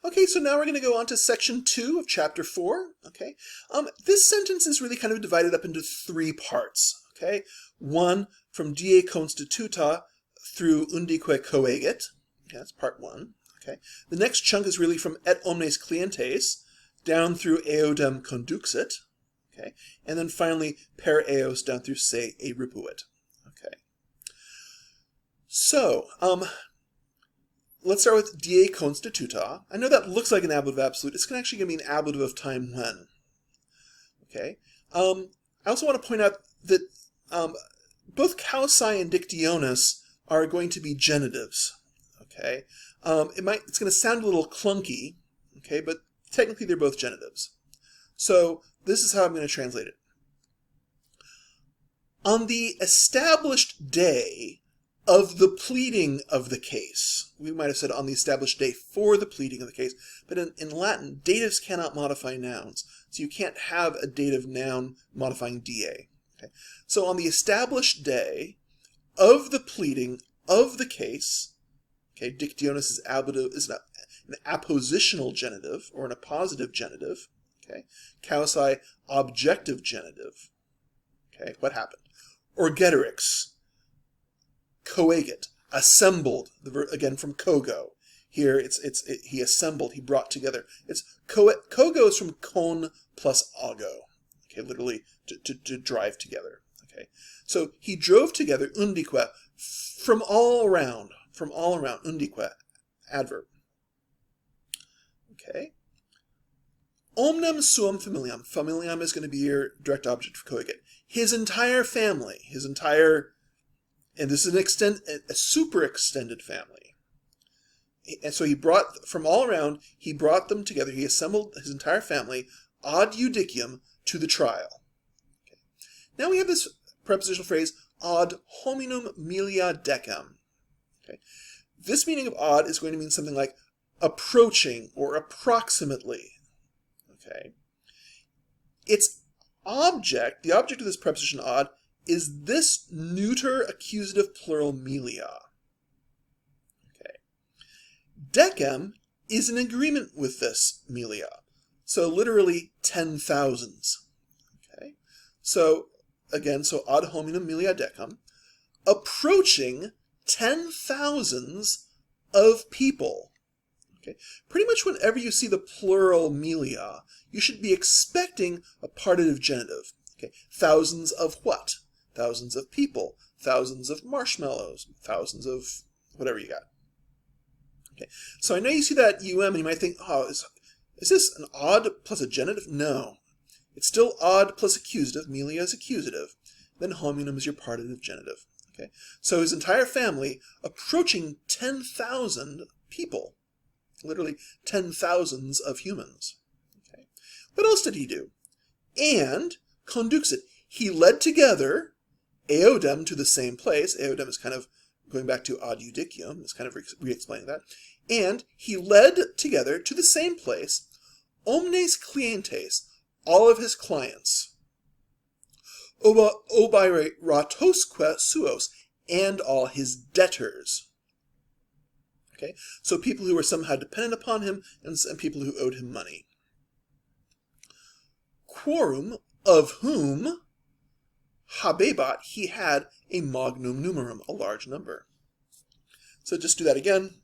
Okay, so now we're going to go on to section 2 of chapter 4. Okay, this sentence is really kind of divided up into 3 parts. Okay, 1 from die constituta through undique coegit. Okay, that's part 1. Okay, the next chunk is really from et omnes clientes down through eodem conduxit. Okay, and then finally per eos down through se eripuit. Okay, so let's start with die constituta. I know that looks like an ablative absolute. It's actually going to be an ablative of time when. Okay. I also want to point out that both causae and dictionis are going to be genitives. Okay. It's going to sound a little clunky. Okay, but technically they're both genitives. So this is how I'm going to translate it. On the established day of the pleading of the case. We might have said on the established day for the pleading of the case, but in Latin, datives cannot modify nouns, so you can't have a dative noun modifying da. Okay? So on the established day of the pleading of the case, okay, dictionis is an appositional genitive or an appositive genitive. Okay, causae objective genitive. Okay, what happened? Orgeterix. Coegit, assembled, the verb again from kogo. Here he assembled, he brought together. It's kogo is from kon plus ago. Okay, literally to drive together. Okay, so he drove together undique from all around, undique, adverb. Okay. Omnem suum familiam. Familiam is going to be your direct object for coegit. His entire family, and this is a super extended family. And so he brought, from all around, he brought them together. He assembled his entire family ad judicium to the trial. Okay. Now we have this prepositional phrase, ad hominum milia decem. Okay. This meaning of ad is going to mean something like approaching or approximately. Okay. Its object, the object of this preposition ad, is this neuter accusative plural milia. Okay. Decem is in agreement with this milia. So literally 10,000s. Okay. So again, so ad hominem milia decem, approaching 10,000s of people. Okay. Pretty much whenever you see the plural milia, you should be expecting a partitive genitive. Okay. Thousands of what? Thousands of people, thousands of marshmallows, thousands of whatever you got. Okay, so I know you see that and you might think, oh, is this an odd plus a genitive? No. It's still odd plus accusative, milia is accusative, then hominum is your partitive genitive. Okay, so his entire family approaching 10,000 people, literally 10,000s of humans. Okay, what else did he do? And conduxit, he led together eodem to the same place. Eodem is kind of going back to ad judicium. It's kind of re-explaining that. And he led together to the same place omnes clientes, all of his clients. Obaire ratosque suos, and all his debtors. Okay, so people who were somehow dependent upon him and people who owed him money. Quorum, of whom habebat, he had a magnum numerum, a large number. So just do that again.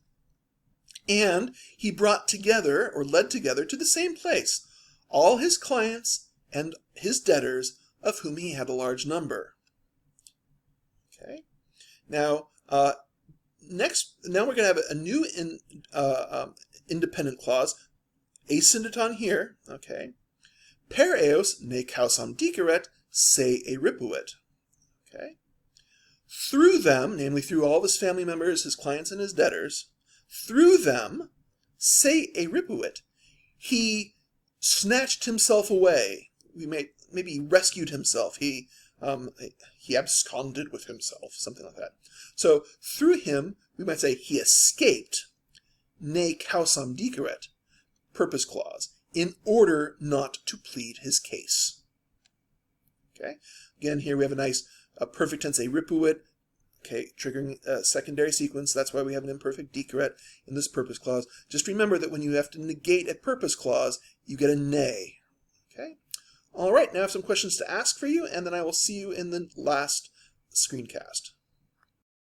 And he brought together, or led together, to the same place, all his clients and his debtors, of whom he had a large number. Okay. Now, now we're going to have a new independent clause, asyndeton here. Okay. Per eos ne causam diceret, se eripuit. Okay. Through them, namely through all of his family members, his clients, and his debtors, through them, se eripuit, he snatched himself away. Maybe he rescued himself. He absconded with himself, something like that. So through him, we might say he escaped, ne causam diceret, purpose clause, in order not to plead his case. Okay. Again, here we have a nice perfect tense eripuit, Okay, triggering a secondary sequence. That's why we have an imperfect decret in this purpose clause. Just remember that when you have to negate a purpose clause, you get a nay. Okay. All right, now I have some questions to ask for you, and then I will see you in the last screencast.